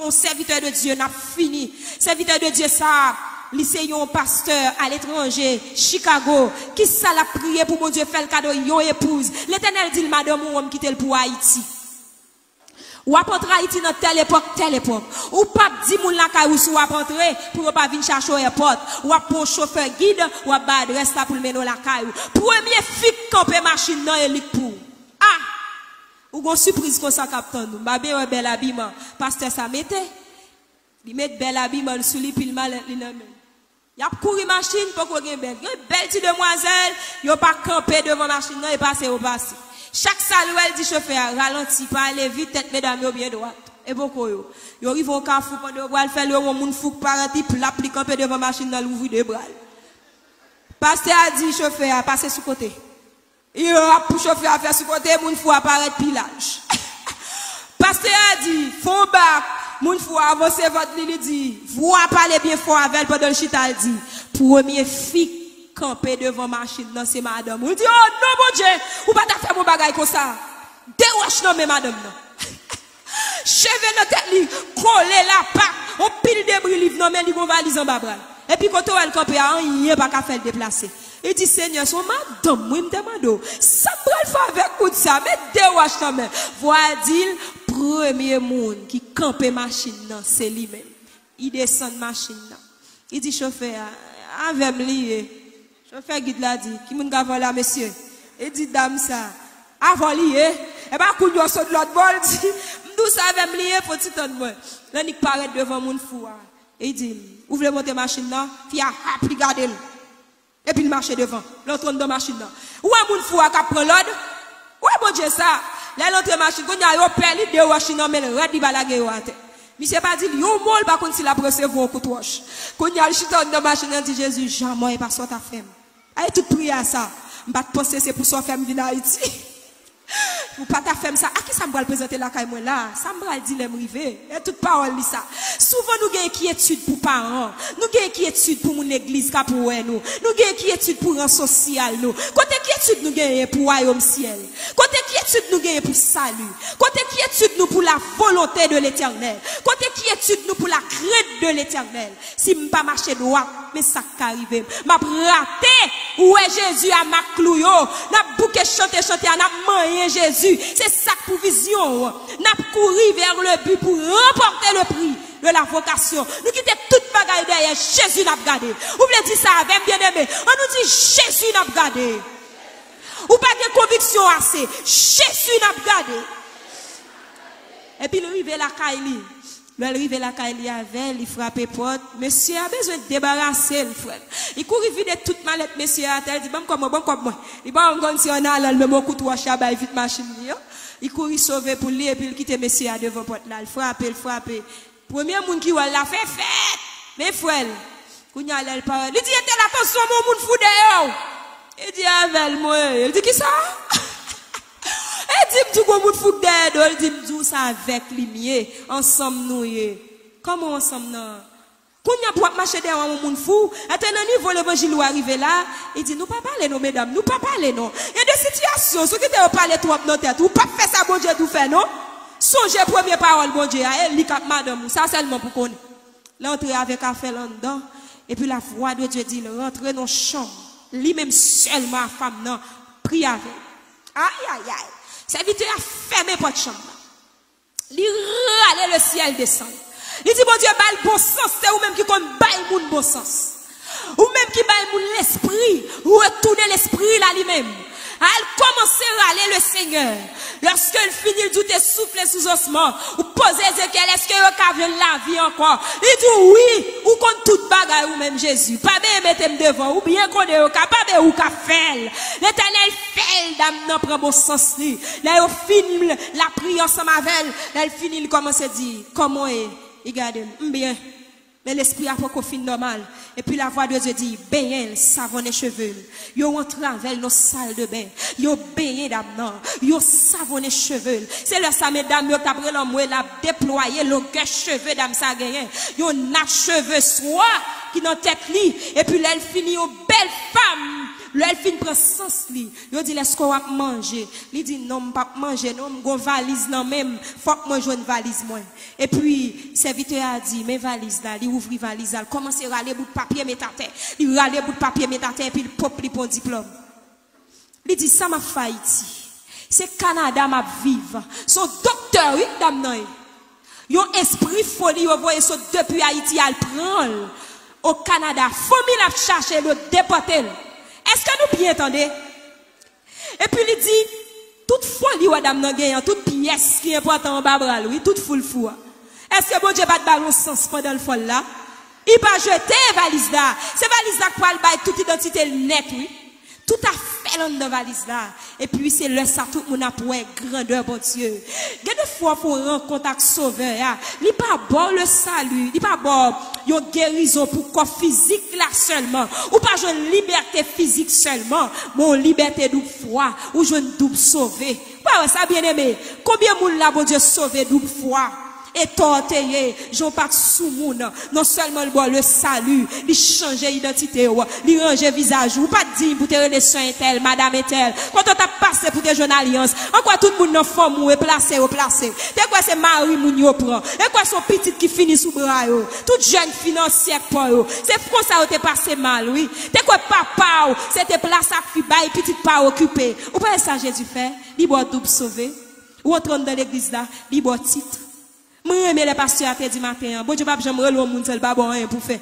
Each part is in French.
un serviteur de Dieu n'a fini. Serviteur de Dieu ça, lycée un pasteur à l'étranger, Chicago, qui ça l'a prié pour mon Dieu faire le cadeau yon épouse. L'Éternel dit madame ou homme quitte le pour Haïti. Ou à rentrer Haïti dans telle époque. Ou pas dit moun la kay ou sou à rentrer pour pas venir chercher au airport. Ou à pour chauffeur guide ou à ba adresse là pour le mener la kay. Premier fik camper machine dans élik pour. Ah! Ou gon surprise comme ça captain nous. Ba bien un bel habillement. Pasteur ça mette. Il met bel habillement sous lui pile mal li nan men. Y a couru machine pour qu'on gen belle. Une belle petite demoiselle, yo pas camper devant machine non et passer au passé. Chaque salle dit chauffeur ralenti pas aller vite tête mesdames yo bien droite. Et beaucoup yo. Yo arrive au carrefour pendant boire faire le monde fou parati pour l'appliquer camper devant machine dans l'ouvrir de bras. Pasteur a dit chauffeur passer sous côté. Il a pour chauffeur à faire sous côté moun fou apparaître pilage. Pasteur a dit fond bac moun fou avancer votre li dit vous parler bien fort avec pendant le chita dit premier fille camper devant machine non c'est madame. On dit oh non mon Dieu, ou pas ta faire mon bagage comme ça. Déroche non mais madame non. Cheveux dans tête li, coller la patte, on pile débris livre non mais li gon valise en bas bras. Et puis quand elle camper rien pas qu'à faire déplacer. Il dit Seigneur son madame moi me demande ça pral faire avec coup de ça mais déroche non mais voilà dit premier monde qui campe machine non c'est lui même. Il descend machine non. Il dit chauffeur avec lié. Chauffeur guide l'a dit, qui moun gavon là, monsieur? Il dit, dame ça, avant lié, et bah, coup de l'autre de l'autre bol, dit, m'dou ça avec lié, faut t'y tendre moi. Là, il paraît devant moun fou, et il dit, ouvrez monter machine là, fia, hap, regardez le. Et puis il marche devant, l'entre dans machine là. Ou un moun fou, a prend l'ordre? Ouais, bon Dieu, ça. Là, l'entre machine, quand il y a un père, de machine, mais le red, il va la gueule à terre. Monsieur pas dit, yon mol, par contre, s'il a recevoir un coup de roche. Quand il y a le chiton dans machine, il dit, Jésus, jamais, pas soit ta femme. Aïe, toute prière ça. M'pas penser c'est pour son femme venir Haïti. Ou pas ta femme ça. À qui ça me va le présenter la caille moi là? Ça me va le dire l'aime river. Et toute parole li ça. Souvent nous gagne inquiétude pour parents. Nous gagne inquiétude pour mon église ka pour nous. Nous gagne inquiétude pour un social nous. Côté inquiétude nous gagne pour royaume ciel. Côté inquiétude nous gagne pour salut. Côté inquiétude nous pour la volonté de l'Éternel. Côté inquiétude nous pour la crainte de l'Éternel. Si m'pas marcher droit, mais ça qu'arrive. M'a raté où est Jésus à ma clouyo. N'a bouquet chanter n'a moyen Jésus. C'est ça pour vision. N'a couru vers le but pour remporter le prix de la vocation. Nous quittons toute bagaille derrière. Jésus n'a gardé. Vous voulez dire ça avec bien aimé. On nous dit Jésus n'a gardé. Ou pas de conviction assez. Jésus n'a gardé. Et puis le rive la caille. Le rive la caille avec, il frappe porte. Monsieur a besoin de débarrasser le frère. Il court vide toute mallette monsieur a tel dit bon comme moi. Il va on si on a le même coup de wash à vite machine. Il court sauver pour lui et puis il quitte monsieur à devant porte là, il frappe. Premier monde qui va la fait fête. Mais frère, kounya elle parle. Il dit était attention mon monde fou dehors. Il dit avec moi. Il dit qui ça? Il dit tout monde fou dehors. Il dit tout ça avec lumière ensemble nous. Comment ensemble non? Kounya pour marcher derrière mon monde fou. À un niveau l'évangile ou arrivé là, il dit nous pas parler non mesdames, nous pas parler non. Il y a des situations ceux qui te parler trop dans tête, ou pas faire ça bon Dieu tout fait non? Songez première parole bon Dieu, elle li cap madame, ça seulement pour connaître. L'entrée avec affaire là dedans et puis la voix de Dieu dit rentrer dans chambre. Lui même seulement femme non, prie avec. Aïe. Serviteur a fermé porte chambre. Li râler le ciel descend. Il dit, bon Dieu, bah le bon sens, c'est ou même qui compte bail moun bon sens. Ou même qui bail moun l'esprit, ou retourner l'esprit là lui-même. Elle commence à râler le Seigneur. Lorsqu'elle finit, il dit, souffler sous osement. Ou poser Ézéchiel, est-ce que vous avez la vie encore? Il dit, oui, ou contre toute bagaille, ou même Jésus. Pas bien mettre devant, ou bien qu'on est capable, ou qu'a fait. L'Éternel fait, dame, non, prend bon sens, lui. Là, il finit la prière ensemble avec elle. Là, il finit, il commence à dire, comment est? Regardez, bien. Mais l'esprit a pas qu'on fin normal. Et puis la voix de Dieu dit, bain, savon les cheveux. Yo entre avec nos salles de bain. Yo bain d'amant. Yo savon les cheveux. C'est le ça, mesdames, yo t'après l'homme, la déployer le cheveux d'âme ça gagné. Yo n'a cheveux soit qui dans tête li. Et puis là, elle finit aux belles femmes. L'elle fin prend sens li. Yo dit est-ce qu'on va manger? Il dit non, pas manger, non, m'gon valise non même, faut que moi joine valise moi. Et puis serviteur a dit mes valises là, il ouvre valise là, commence à râler bout de papier mettre à terre. Il râler bout de papier mettre à terre puis il pop li pour diplôme. Il dit ça m'a failli. C'est Canada m'a vivre. Son docteur oui dame nan. Yon esprit folie yo voye so depuis Haïti al prendre au Canada. Famille a cherché le déporter. Est-ce que nous bien entendez? Et puis il dit toute folie madame nan gagnant toute pièce qui est important en babral oui toute foule fou. Est-ce que bon Dieu pas de ballon sens pendant le folle là? Il pas jeter valise là. C'est valise là pour le bail toute identité net oui. Tout à fait dans la valise là. Et puis c'est le ça tout le monde a pour grandeur bon Dieu. Il y a des fois pour rencontrer avec sauveur, il n'est pas bon le salut, il n'est pas bon une guérison pour corps physique là seulement, ou pas une liberté physique seulement, mais une liberté double foi, ou une double sauvé. Ouais, ça bien aimé. Combien de monde là bon Dieu sauvé double foi? Et tortillé, j'en pas sous moun, non seulement le salut, il change l'identité, il range visage, ou pas dire pour te relations tel, madame et tel, quand on t'a passé pour te jeune alliance, encore tout le monde dans forme ou placé, t'es quoi c'est mari moun yo prend, et quoi son petit qui finit sous bras yo, toute jeune financière pour yo, c'est pour ça ou t'es passé mal, oui, t'es quoi papa ou, c'était place à fi bail, petit pas occupé, ou pas ça Jésus fait, il boit double sauvé, ou entrant dans l'église là, il boit titre. Moi, j'aime les pasteurs à du matin. Bon Dieu, pas j'aime le monde seul pas bon rien pour faire.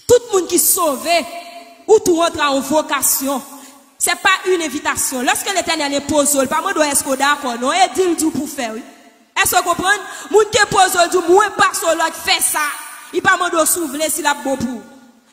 Tout le monde qui sauvé ou tout rentre en vocation. C'est pas une invitation. Lorsque l'Éternel est posé, pas moi doit est-ce qu'on d'accord non et dit tout pour faire oui. Est-ce que vous comprenez? Moun qui pose du moi pas sur l'autre fait ça. Il pas m'en s'ouvrir s'il a bon pour.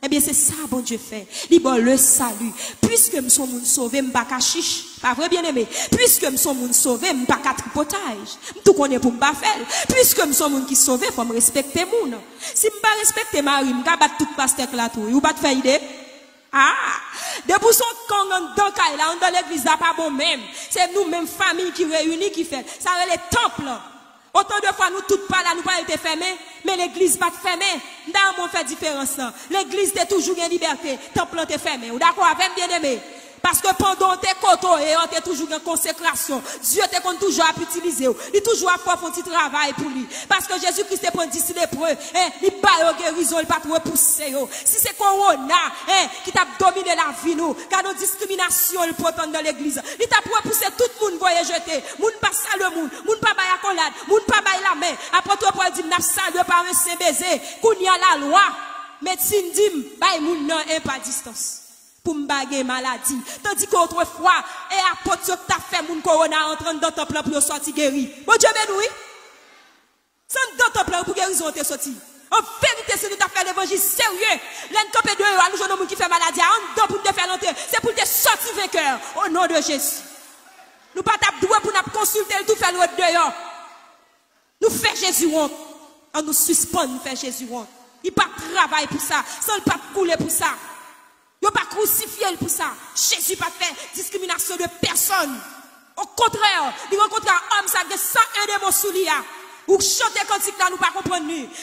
Eh bien c'est ça bon Dieu fait. Il bon le salut. Puisque nous sommes moun sauvé, m'pas ka chiche. Pas vrai bien aimé. Puisque nous sommes moun sauvé, m'pas ka tripotage. Tout connaît pour m'pas faire. Puisque nous sommes moun qui sauvé, faut me respecter moun. Si m'pas respecter Marie, m'ka battre tout pasteur là tout. Ou pas te faire idée? Ah, depuis son camp dans Kaila, là, dans l'église là pas bon même. C'est nous même famille qui réunit qui fait. Ça va les temples. Autant de fois nous toutes pas là, nous pas été fermés, mais l'église pas fermée. Dans mon fait différence là. L'église est toujours en liberté, temple est fermé. Ou d'accord avec bien aimé? Parce que pendant tes coteaux et on est toujours en consécration, Dieu te toujours à utiliser, il toujours à faire un petit travail pour lui. Parce que Jésus-Christ est pour 10 lépreux, il bat au guérison, il pas repousser. Si c'est Corona qui t'a dominé la vie, nous, car nos discriminations, il pourtant dans l'église, il t'a repousser tout le monde, voyez jeter, moun pas saluer moun pas bailler accolade, moun pas bailler la main. Après toi, pour dire, n'a salué par un saint baiser, qu'on y a la loi, médecine dit, baille moun non, pas distance. Pour m'baguer maladie. Tandis qu'autrefois, et apôtre que t'as fait moun corona entrant dans ton plan pour sortir guéri. Bon Dieu béni, oui. Sans dans ton plan pour guérison t'es sorti. En vérité, si nous t'as fait l'évangile sérieux, l'encopé de eux, nous avons qui fait maladie, en dedans pour te faire l'entrée, c'est pour te sortir vainqueur. Au nom de Jésus. Nous pas t'as doué pour nous consulter tout faire l'autre dehors. Nous fait Jésus honte. On nous suspend, nous fait Jésus honte. Il pas travail pour ça, sans pas couler pour ça. Il n'a pas crucifié pour ça. Jésus n'a pas fait discrimination de personne. Au contraire, il rencontre un homme, ça a 101 démons sous lui. Ou chanter cantique là, nous ne comprenons pas.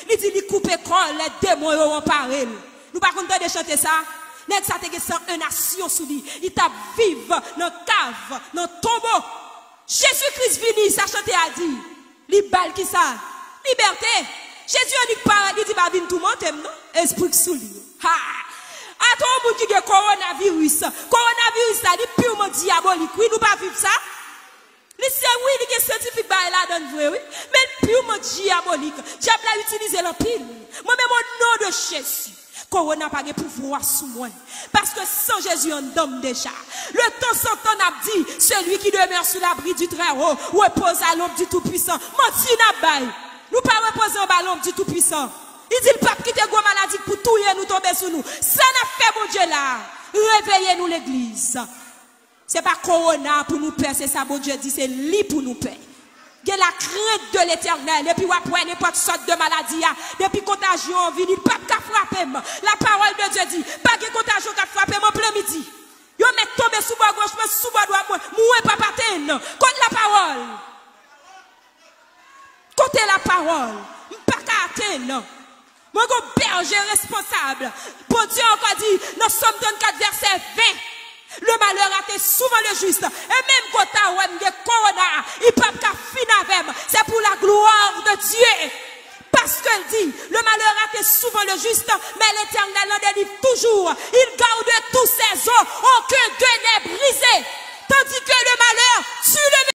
Il dit, il coupe l'école, les démons ont parlé. Nous ne comprenons pas de chanter ça. Nèg ça te 101 nations sous lui. Il t'a vivre dans cave, dans tombeau. Jésus-Christ vini, ça chanter a dit. Li bal qui ça? Liberté. Jésus a dit pas, il dit pas vinn tout le monde, non? Esprit sous lui. Ha! À tout le monde qui a coronavirus. Coronavirus, ça dit purement diabolique. Oui, nous pas vivre ça. Les oui, il y a scientifique là dans vrai, oui. Mais purement diabolique. Diable a utilisé l'empile. Moi-même, au nom de Jésus. Corona n'a pas de pouvoir sous moi. Parce que sans Jésus, on donne déjà. Le temps sans temps a dit, celui qui demeure sous l'abri du Très-Haut, repose à l'ombre du Tout-Puissant. Menti n'a pas. Nous pas reposer à l'ombre du Tout-Puissant. Il dit le pape qui te gros maladie pour tout nous tomber sur nous. Ça n'a fait mon Dieu là. Réveillez-nous l'église. C'est pas corona pour nous perdre, c'est ça mon Dieu dit, c'est lui pour nous perdre. Il y a la crainte de l'éternel. Et puis après n'importe sorte de maladie. Depuis contagion vient, il pas qu'à frapper. La parole de Dieu dit, pas de contagion qu'à frapper mon plein midi. Yo met tomber sous bas gauche, sous bas droit, moi pas paten. Contre la parole. Côté la parole. Pas qu'à atteindre. Moi, je berger responsable. Bon Dieu encore dit, dans Somme 34, verset 20, Le malheur a été souvent le juste. Et même quand tu as corona, il peut pas finir avec. C'est pour la gloire de Dieu. Parce qu'elle dit, le malheur a été souvent le juste, mais l'Éternel en délivre toujours. Il garde tous ses eaux. Aucun d'eux